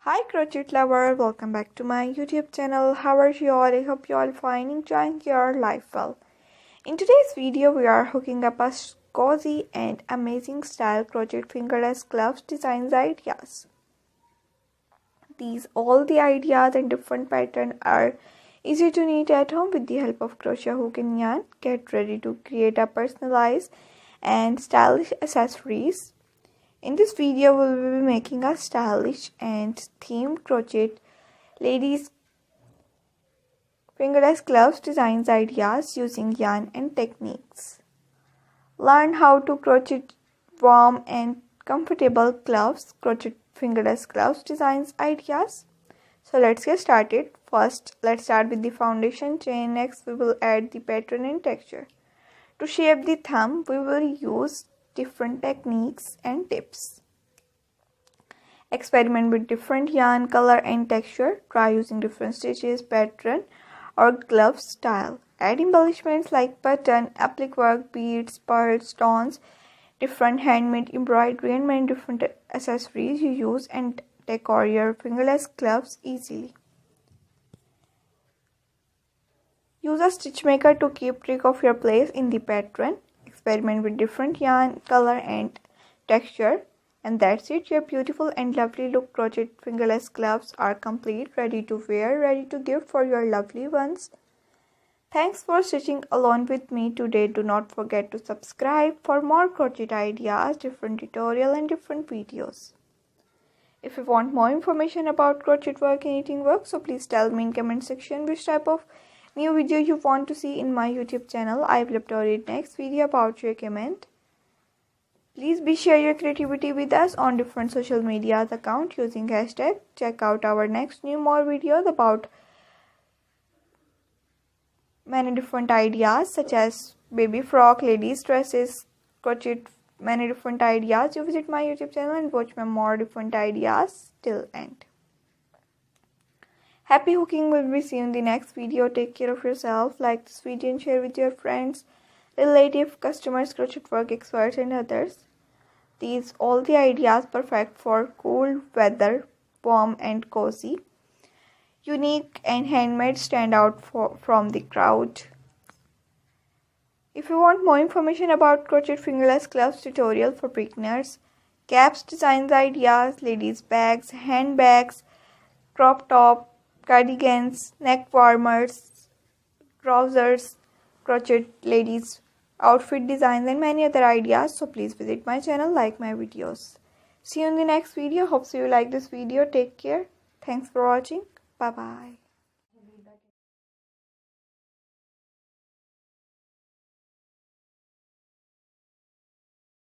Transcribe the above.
Hi crochet lover, welcome back to my YouTube channel. How are you all? I hope you all fine, enjoying your life well. In today's video, we are hooking up a cozy and amazing style crochet fingerless gloves designs ideas. All the ideas and different patterns are easy to knit at home with the help of crochet hook and yarn. Get ready to create a personalized and stylish accessories. In this video, we will be making a stylish and themed crochet ladies fingerless gloves designs ideas using yarn and techniques. Learn how to crochet warm and comfortable gloves, crochet fingerless gloves designs ideas. So let's get started. First, let's start with the foundation chain. Next, we will add the pattern and texture. To shape the thumb, we will use different techniques and tips. Experiment with different yarn, color and texture. Try using different stitches, pattern or glove style. Add embellishments like button, applique work, beads, pearls, stones, different handmade embroidery and many different accessories you use and decor your fingerless gloves easily. Use a stitch maker to keep track of your place in the pattern. Experiment with different yarn, color and texture. And that's it. Your beautiful and lovely look crochet fingerless gloves are complete, ready to wear, ready to gift for your lovely ones. Thanks for stitching along with me today. Do not forget to subscribe for more crochet ideas, different tutorial and different videos. If you want more information about crochet work and knitting work, so please tell me in comment section which type of new video you want to see in my YouTube channel. I will upload next video about your comment. Please be share your creativity with us on different social media account using hashtag. Check out our next more videos about many different ideas such as baby frock, ladies dresses, crochet, many different ideas. You visit my YouTube channel and watch my more different ideas till end. Happy hooking. Will be see you in the next video. Take care of yourself. Like this video and share with your friends, relative, customers, crochet work experts and others. All the ideas perfect for cool weather, warm and cozy. Unique and handmade, stand out from the crowd. If you want more information about crochet fingerless gloves tutorial for beginners, caps designs ideas, ladies bags, handbags, crop top, cardigans, neck warmers, trousers, crochet ladies outfit designs and many other ideas, so please visit my channel, like my videos. See you in the next video. Hope you like this video. Take care. Thanks for watching. Bye bye.